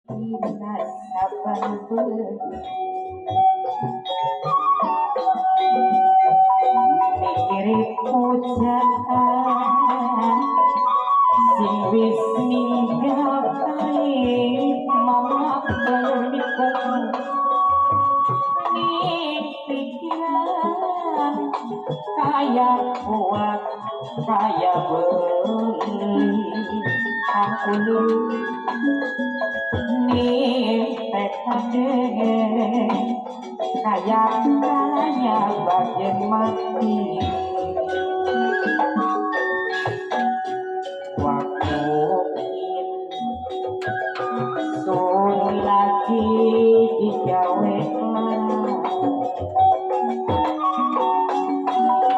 Kita sabar mikiri pujaan sing wis ninggal kae malah bernikung ning pikiran kaya kuat kaya beli aku ning tekade kaya kaya bagian mati waktu sun lagi digawe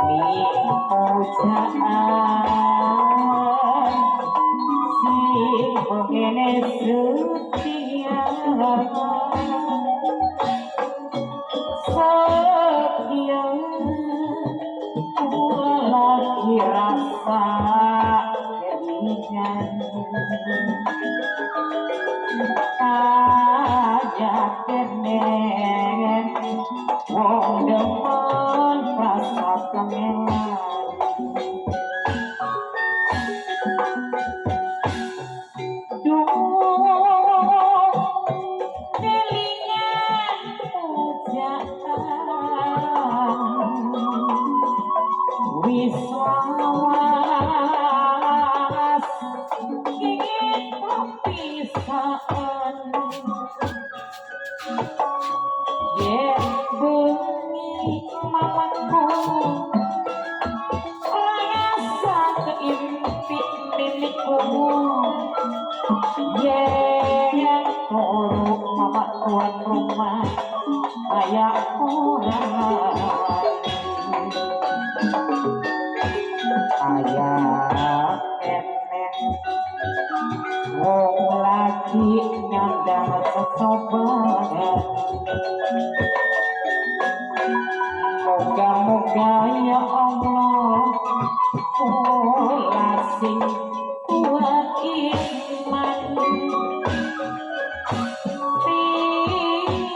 mi pujaan si begini setia setia lagi rasa keinginan ajak keneng wong demen rasa kangenan duh delingan pujaan wis lawas kita pisahan yen bengi mamaku rasa keimpi milikku yen turu mama tuan rumah kayak orang kayak enek wong lagi nyandang sesobangan moga-moga ya Allah kula sing kuat iman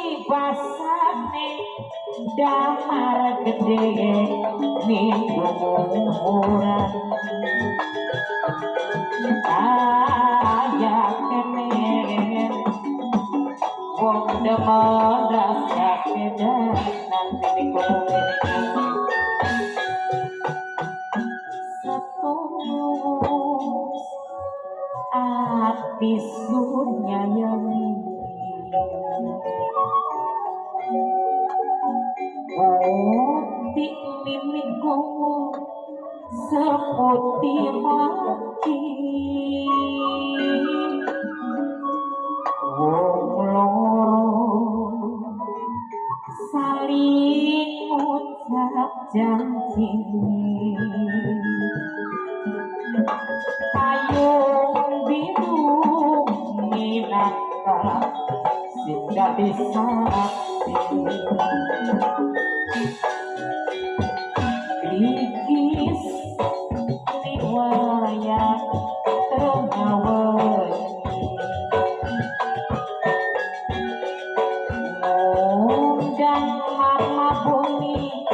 tibasane damar gede ning umuran kaya kene wong demen rasa kedanan niku setulus ati surya yang putih mimiku seputih hati wong loro saling ucap janji payung biru minangka sehingga bisa Krikis riwayat terngawani ngundang mama bumi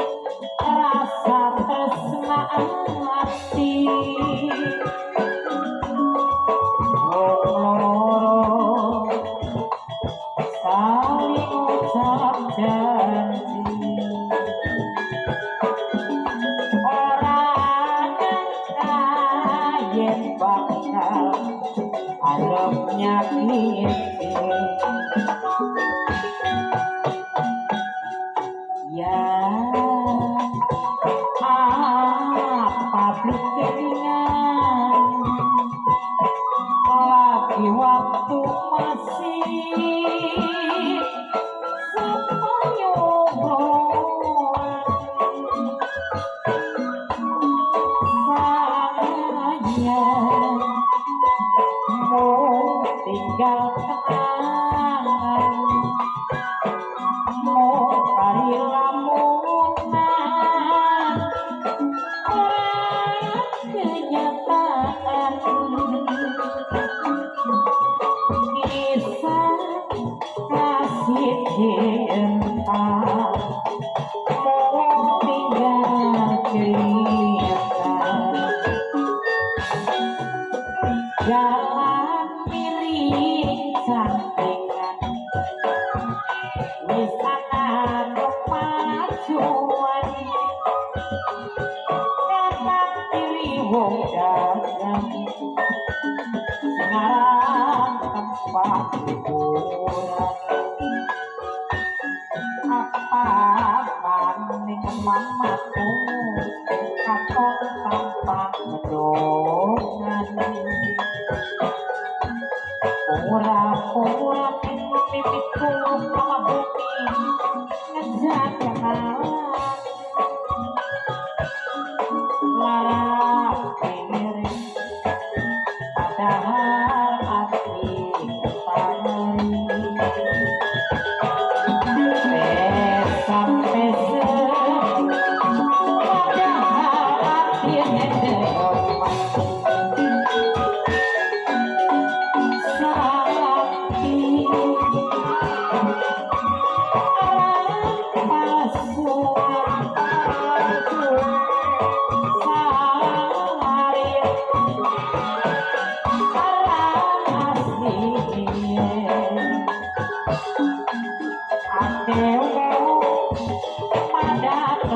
rasa tresna hati wong loro saling ucap janji orang yen bakal arep nyakiti ya apa pikiran lagi waktu masih tinggal kenangan mau kari lamunan orang kenyataan kisah cinta mau tinggal cerita jalan miring sampingan wisata kemajuan kapan diri wong dagang sekarang tempat hiburan apa maning mamaku katon tanpa gedongan ora mimpiku sama bumi ngejak kenalan lara piring padahal hati kepari sampai padahal hati ngedeman sakti pasuan sari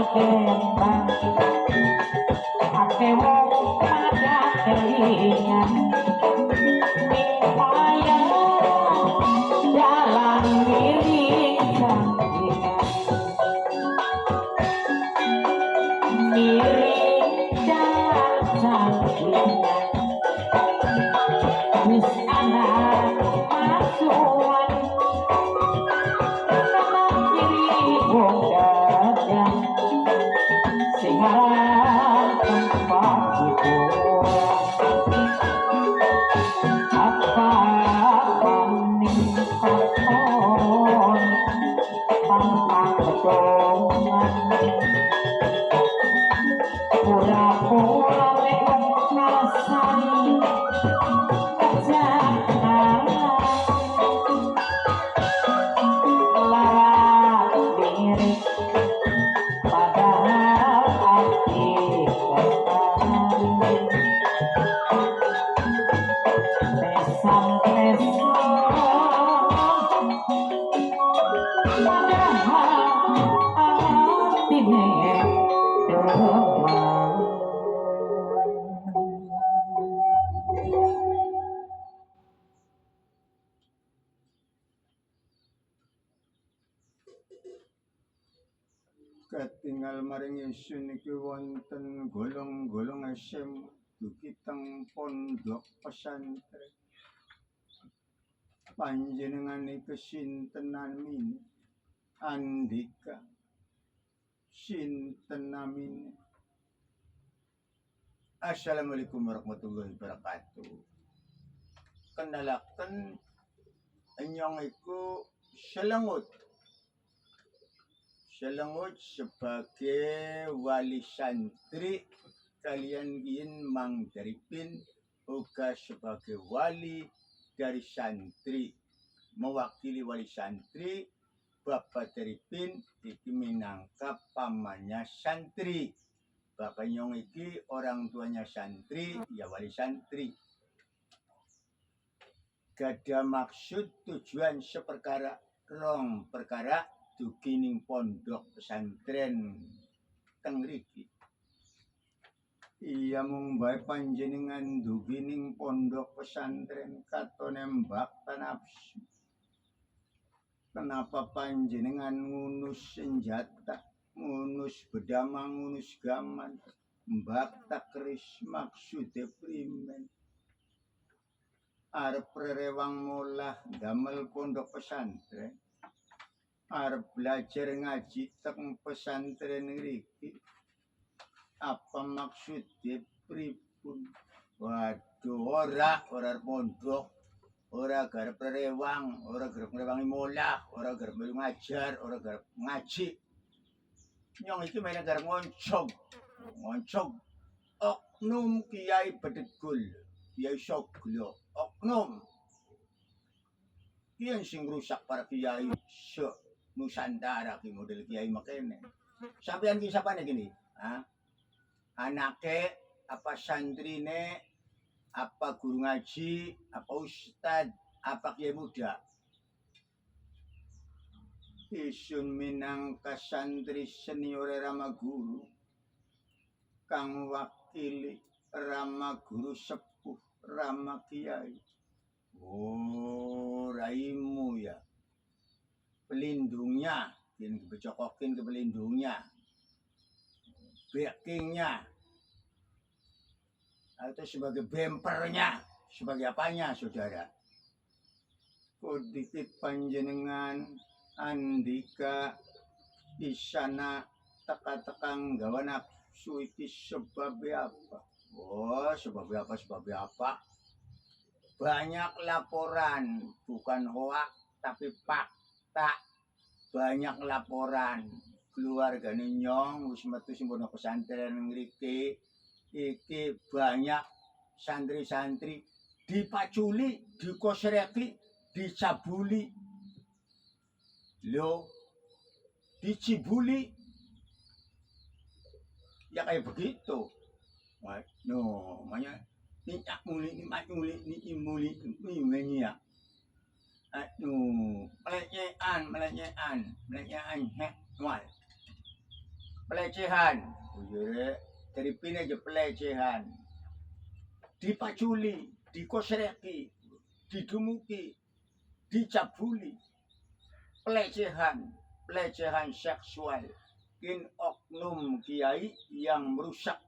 kembang ake wong pada kelingan mipaya jalan miring sampingan miring jalan sampingan wis anak masuan kanan kiri wong dagang sekarang tempat hiburan apa maning katon tanpa gedongan pura-pura lewat ngrasani ngejak larat lirik padahal hati kepari pesam-pesam padahal hati ngedeman katingal maring Yesus niki wonten golong-golong SM dugi teng pondok pesantren panjenengan niku sinten namine Andika sinten namine. Assalamualaikum warahmatullahi wabarakatuh. Kenalaken enyong iku selengut sebagai wali santri kalian gin Mang Daripin uga sebagai wali dari santri mewakili wali santri Bapak Daripin iki minangka pamannya santri. Bapak nyong iki orang tuanya santri ya wali santri. Gada maksud tujuan seperkara rong perkara dugining pondok pesantren teng mriki. Iya mung bae panjenengan dugining pondok pesantren katone mbakta nafsu. Kenapa panjenengan ngunus senjata, ngunus bedamang, ngunus gaman, mbakta keris maksude primen? Arep rerewang molah damel pondok pesantren. Arep belajar ngaji teng pesantren ngriki. Apa maksudnya pripun? Waduh, ora pondok, ora garep rewang, ora garep ngrewangi molah, ora garep melu ngajar, ora garep ngaji. Nyong iki mene garep ngoncong oknum Kiai Bedegul, Kiai Soglo, oknum. Kian sing rusak para kiai Nusantara ki model kiai makene. Sampean ki sapane gini? Ha? Anake apa santrine, apa guru ngaji, apa ustad, apa kiai muda. Isun minangka santri senior Rama Guru, kang wakili Rama Guru sepuh Rama Kiai. Oh, raimu ya. Pelindungnya, ini becokokin ke pelindungnya. Backingnya. Atau sebagai bempernya. Sebagai apanya, saudara? Kodikit panjenengan andika isana teka-tekang gawa nafsu itu sebabnya apa? Oh, sebabnya apa? Banyak laporan, bukan hoak tapi fakta. Banyak laporan keluarga nyong wis metu sing pondok pesantren ngriki iki banyak santri-santri dipaculi, dikosreki, dicabuli. Lo dicibuli. Ya kayak begitu. No, makanya minyak muli, ini ya. Aduh, pelecehan, hekmal. Pelecehan, dari pini aja pelecehan. Dipaculi, dikosreki, didumuki, dicabuli. Pelecehan seksual. In oknum kiai yang merusak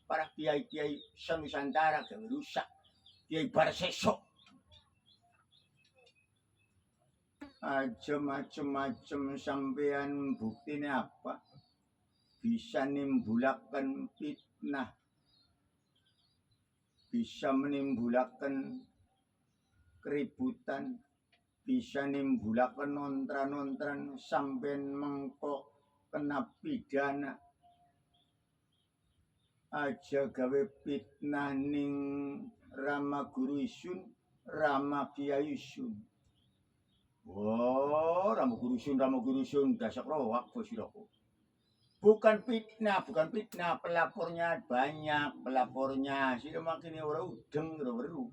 para kiai-kiai Nusantara, rusak kiai Barsesok. Macem-macem sampean buktinya apa? Bisa nimbulakan fitnah, bisa menimbulkan keributan, bisa nimbulakan nontran-nontran sampean mengkok kena pidana. Aja gawe fitnah ning Rama Guru Isun, Rama Kiai Isun. Oh, Rama Guru Isun dasar rohak bosiraku. Bukan fitnah, pelapornya banyak, pelapornya. Sida makin ora udeng ora weru.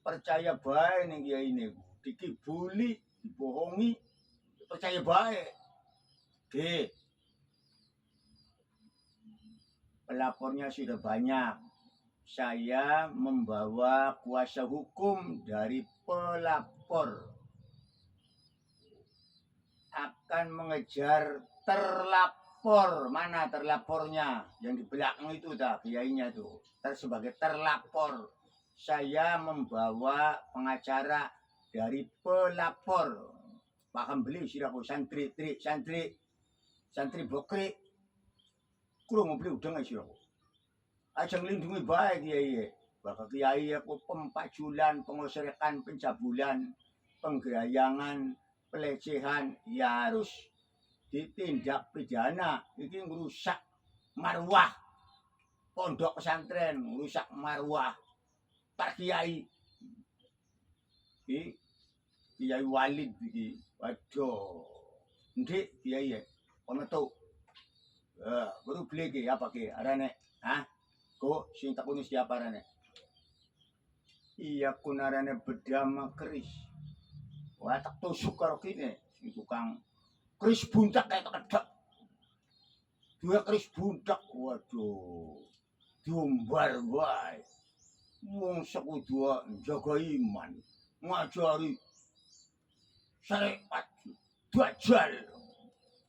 Percaya bae ning kiai ini, dikibuli, dibohongi, percaya bae. Oke. Pelapornya sudah banyak. Saya membawa kuasa hukum dari pelapor. Akan mengejar terlapor. Mana terlapornya? Yang di belakang itu dah, kiainya tuh. Sebagai terlapor. Saya membawa pengacara dari pelapor. Paham beli siraku santri bokri. Kurang beli udang aja siraku. Aja ngelindungi baik kiai. Bakal kiai aku pempaculan, pengosrekan, pencabulan, penggerayangan, pelecehan, ya harus ditindak pidana. Ini merusak marwah pondok pesantren, merusak marwah para kiai. Kiai Walid iki. Waduh. Ndik kiai ya. Ono to. Baru beli ki apa ki? Arane, hah? Kok sing takune siapa arane? Iya kunarane bedama keris. Wah tak tusuk karo kene sing tukang keris buntak kayak kedak. Dua keris buntak. Waduh. Diumbar wae. Wong sekudu njaga iman, ngajari syariat dajjal.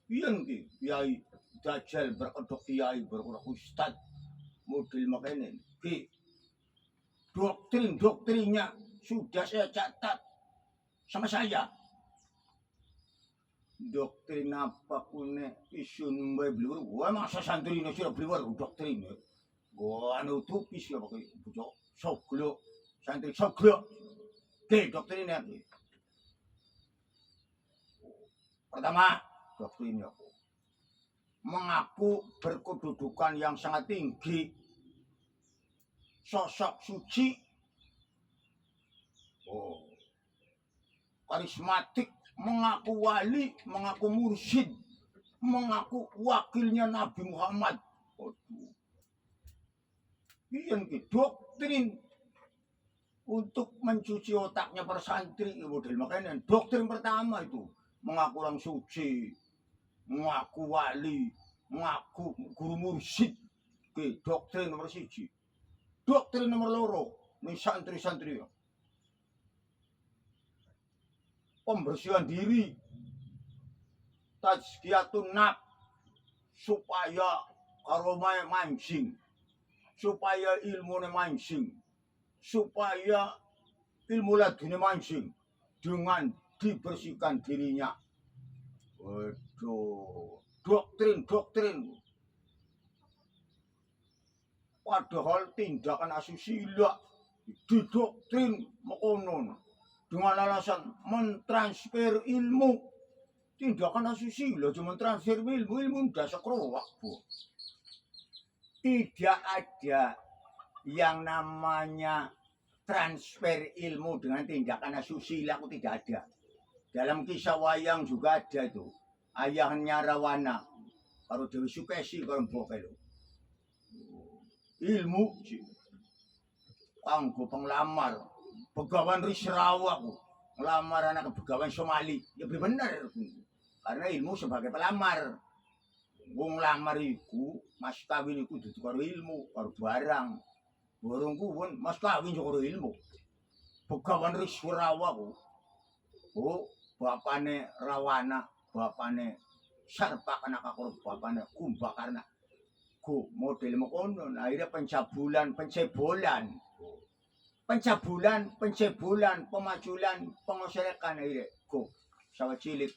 Yen ki kiai dajjal berkedok kiai berkedok ustad model makanya ki doktrinnya sudah saya catat sama saya. Doktrin apa kune isun mbay blur. Wah masa santri ini sudah beliwar doktrin. Wah anu tupis ya pakai bujok soglo santri soglo. Oke doktrinnya. Pertama doktrinnya mengaku berkedudukan yang sangat tinggi, sosok suci, karismatik, mengaku wali, mengaku mursyid, mengaku wakilnya Nabi Muhammad. Waduh. Iya nih, doktrin untuk mencuci otaknya para santri model makanya doktrin pertama itu mengaku orang suci, mengaku wali, mengaku guru mursyid. Oke, doktrin nomor 1. Doktrin nomor 2 nih santri-santri pembersihan diri, tazkiyatun nafs supaya aroma mancing, supaya ilmu mancing, supaya ilmu laduni mancing dengan dibersihkan dirinya. Waduh, doktrin. Padahal tindakan asusila didoktrin mekonon dengan alasan mentransfer ilmu. Tindakan asusila cuma transfer ilmu udah sekeroak, Bu. Tidak ada yang namanya transfer ilmu dengan tindakan asusila, aku tidak ada. Dalam kisah wayang juga ada itu. Ayahnya Rawana, kalau Dewi Sukesi kalau bokel. Ilmu kanggo penglamar Begawan Risrawa ngelamar anak Begawan Somali. Ya benar. Karena ilmu sebagai pelamar. Wong lamar iku, mas kawin iku dudu karo ilmu, karo barang. Borongku pun mas kawin karo ilmu. Begawan Risrawa bapane Rawana, bapane Sarpak anak karo bapane Kumbakarna. Model mekono, akhirnya pencebolan, pemaculan, pengoserekan akhirnya. Sawah cilik.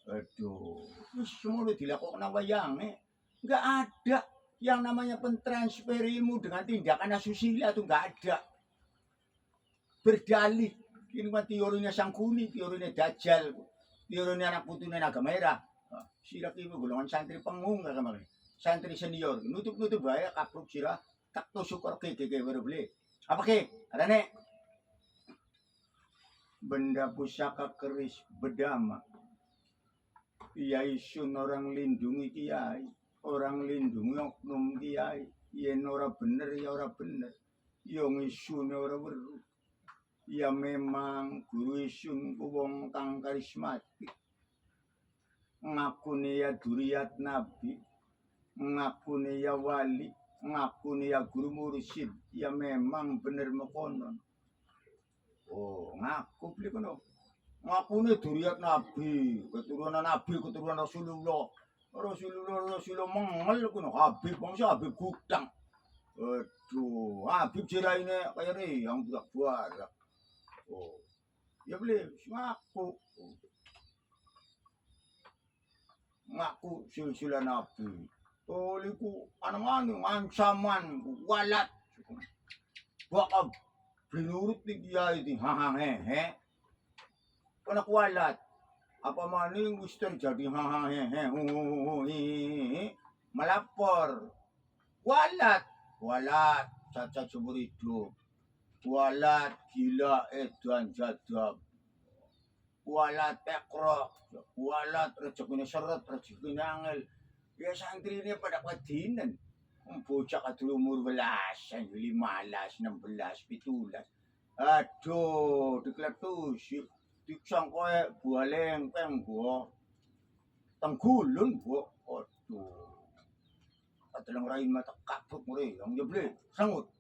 Aduh, semua udah dilakukan wayang nggak ada yang namanya pentransfer ilmu dengan tindakan asusila itu nggak ada. Berdalih, ini mah teorinya Sangkuni, teorinya Dajjal, teorinya anak putune naga merah. Sila kibu golongan santri pengung nggak kemarin. Santri senior, nutup bahaya kapruk sila tak tusuk ke baru beli. Apa ke? Ada nek? Benda pusaka keris bedama. Kiai sun orang lindungi kiai, orang lindungi oknum kiai. Yen ora bener ya ora bener. Yang isun ora weruh. Ya memang guru isun ku wong kang karismatik. Ngakune ya duriat nabi. Ngakune ya wali, ngakune ya guru mursyid, ya memang bener mekonon. Oh, ngaku beli kono. Ngakune duriat nabi, keturunan Rasulullah. Rasulullah mengel kono Habib, bangsa Habib gudang. Aduh, Habib jiraine kaya yang budak-budak. Oh. Ya beli ngaku. Ngaku silsilah nabi. Toliku anang-anang ancaman walat bakal binurut ni dia itu hehe anak walat apa maning gusto jadi hehe melapor walat cacat seumur hidup walat gila edan jadab walat tekrok walat rezekinya seret rezekinya angel. Ya santri ini pada kadinan. Bocah kadul umur belasan, 15, 16, 17. Aduh, dikletus. Diksangkoe bualeng peng buah. Tenggulun buah. Aduh. Katalang rain mata kapuk mure yang dia beli sangut.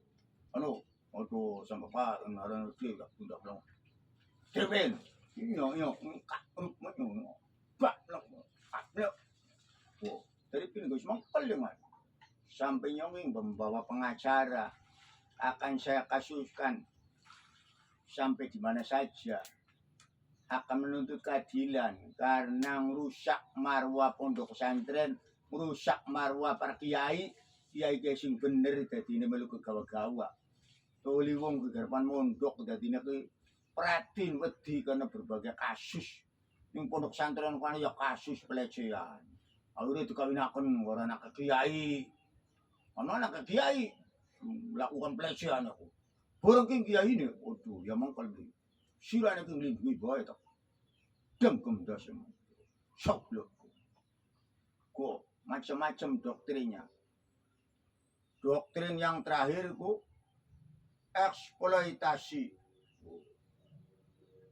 Ano? Aduh, sampai pa ngaran dia tak pundak lang. Kevin. Iyo, Bak lang. Oh. Dari pinggul semangkal dengan sampai nyonging membawa pengacara akan saya kasuskan sampai di mana saja akan menuntut keadilan karena merusak marwah pondok pesantren, merusak marwah para kiai sing bener dadine melu kegawa-gawa. Toli wong kegarpan mondok dadine ki pratin wedi karena berbagai kasus ning pondok pesantren kan ya kasus pelecehan. Akhirnya dikawinakan orang anak kiai. Anak kiai melakukan pelecehan aku. Orang kiai ini, waduh, ya mangkal beli. Sila nak lindungi baik tak. dengkem dosem. Soblok. Kok macam-macam doktrinnya. Doktrin yang terakhir ku eksploitasi.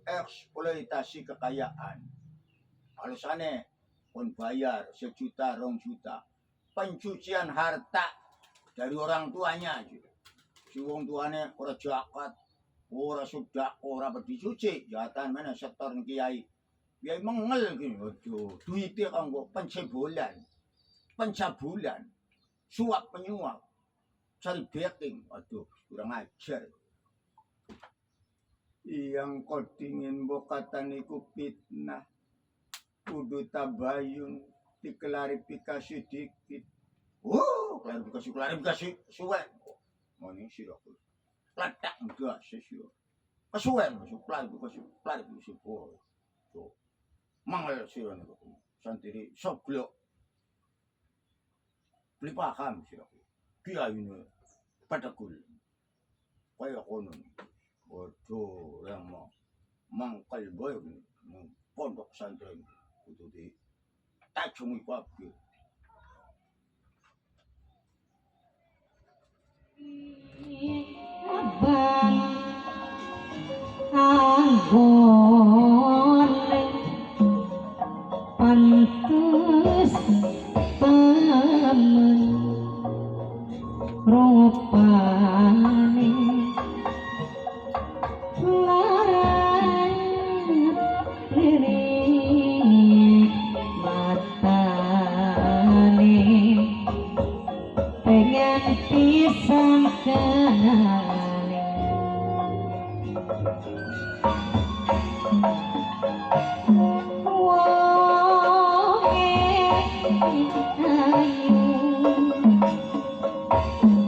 Eksploitasi kekayaan. Alasannya pun bayar 1 juta, 2 juta. Pencucian harta dari orang tuanya aja. Si wong tuane ora zakat, ora sedekah, ora dicuci, jahatan mana setor kiai. Kiai mengel gini, aduh, duitnya kanggo pencabulan, suap menyuap, cari backing, aduh, kurang ajar. Yang kau dingin bokatan iku fitnah, kudu tabayun, diklarifikasi dikit. Klarifikasi suwe. Moni sira kuwi. Latak enggak sesio. Kesuwen masuk klarifikasi po. Tuh. Mangel sira niku. Santiri soblok. Beli paham sira kuwi. Kiyaine padakul. Kaya kono. Waduh, yang mau mangkal boy pondok santri kudu di tajungi kabeh. abang anggon pantes temen rupane larang lirik matane pengen pisang kali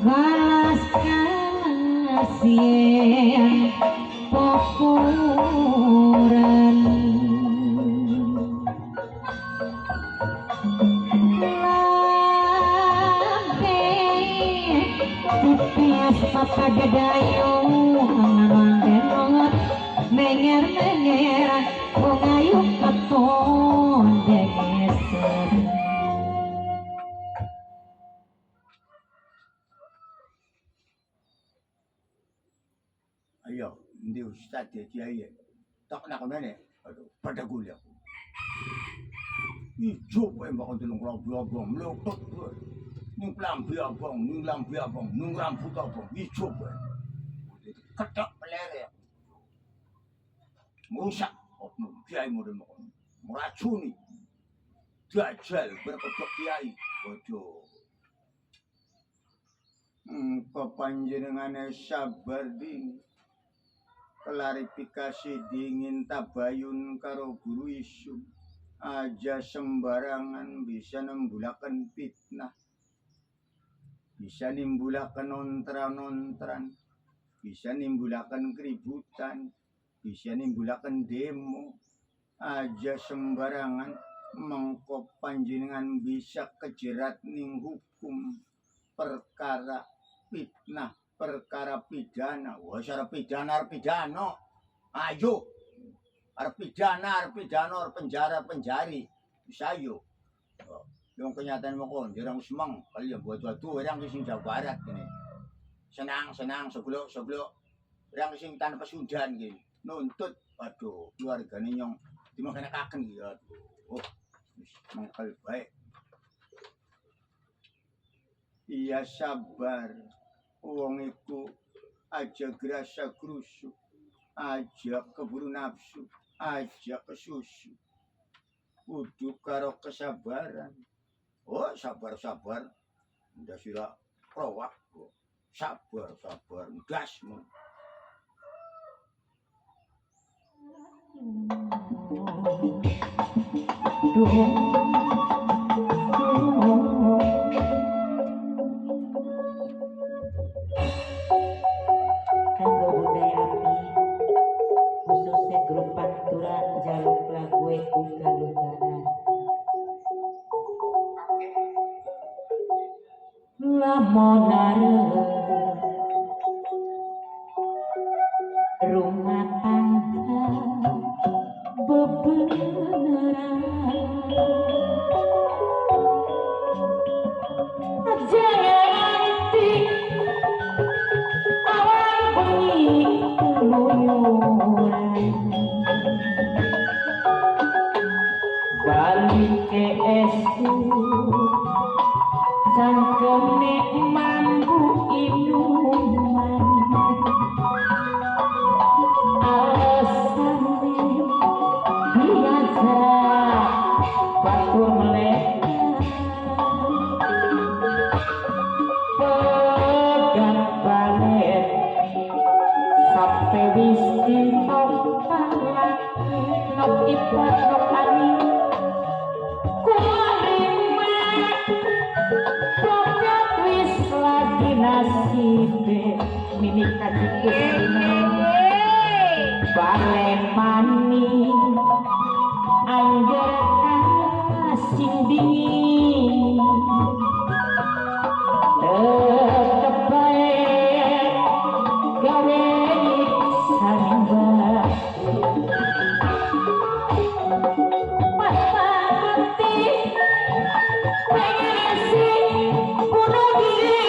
balas kasih pokoran tipis papa gedayung mandenot menger pengayung keton degeser. Ayo, ndi ustaz ya kiai. Tak nak mana? Aduh, pada gula. Ijo kowe mbok tulung abang mlokot kowe. Ning lambe abang, ning rambut abang, ijo kowe. Ketok pelere. Musak oknum kiai model mokon. Meracuni. Dajal berkedok kiai. Waduh. Pepanjenengane sabar ding. Klarifikasi dingin tabayun karo guru isu. Aja sembarangan bisa nembulakan fitnah. Bisa nimbulakan ontran-ontran. Bisa nimbulakan keributan. Bisa nimbulakan demo. Aja sembarangan mengko panjenengan bisa kejerat ning hukum perkara fitnah, perkara pidana. Wah, secara pidana. Ayo. Arep pidana, penjara, penjari. Bisa ayo. Yung kenyataan mo ko, dirang semang, kalian buat-buat orang sing Jawa Barat gini. Senang, sebelum orang sing tanpa Pasundan gini. Nuntut, aduh, keluarga ninyong dimakan gitu. Oh, mangkal baik. Iya sabar. Wong iku aja gerasa gerusuk, aja keburu nafsu, aja kesusu. Kudu karo kesabaran. Oh, sabar. Ndak sira prowak. Sabar, gasmu. Kanggo budaya api khususnya grup panturan jaluk lagu ugal-ugalan lamonare rumah tangga beneran aja nganti awan bengi keluyuran balik ke esuk sangkeme mampu inuman alasane biasa batur meleka pegang balik sampai wis entok talak nok ipat nok ani kuarima pokok wis lagi nasibe mini kadikesina balen mani angger kasing dingin tetep bae gawe sambah mati pengen isi bunuh diri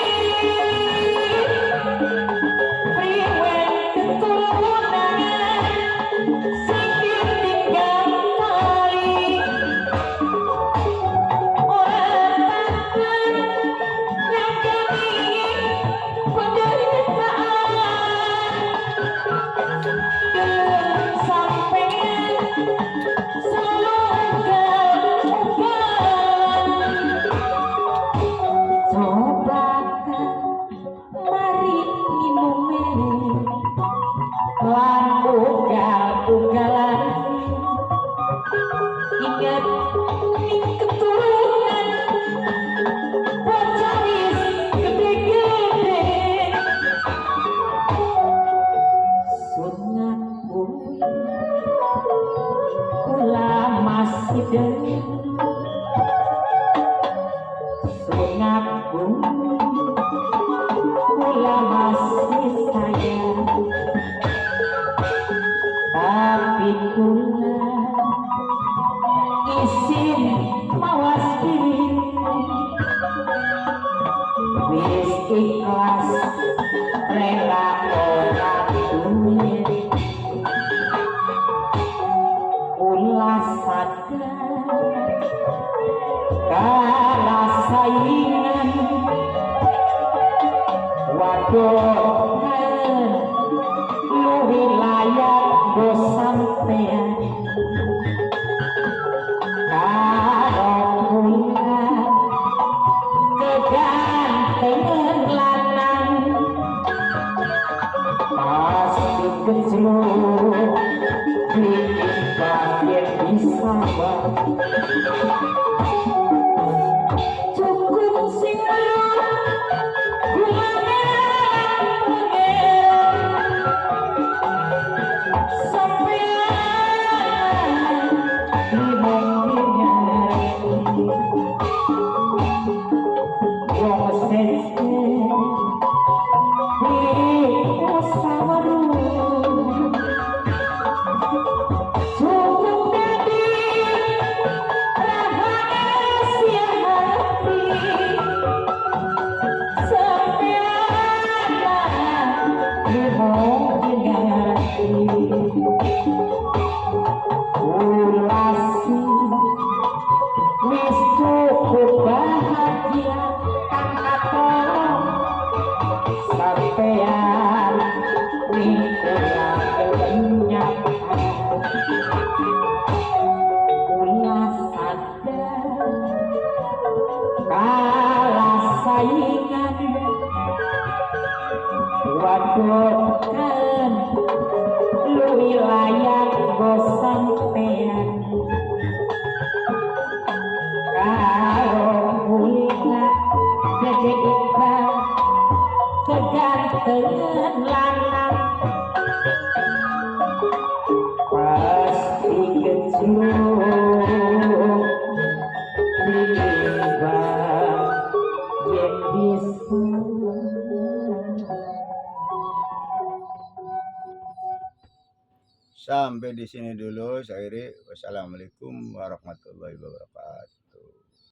priwen keturunan sikit tinggal kali orang takkan yang kami penderitaan sampean selalu ugalan cobakan mari minume lan ugal-ugalan ingat ning keturunan bocah wis gede-gede sunat bumi kula masih deui sunat bumi kula masih sayang tapi kula isin mawas diri wis ikhlas rela ora duit kula sadar kala saingan waduh luwih layak go sampean karo kula kegantengan lanang pasti kecluk bikin bagian bisa cukup sing gula sampean limong wong sese cukup dadi rahasia hati sampean limong ngerti ulasi wis cukup bahagia kang katon sampean kula kenyang kula sadar kala saingan waduh kan luwih layak go sampean karo kula gede ikhlas kegantengan lanang pasti kecluk timbang yen bisa Sampai di sini dulu saya akhiri. Wassalamualaikum warahmatullahi wabarakatuh.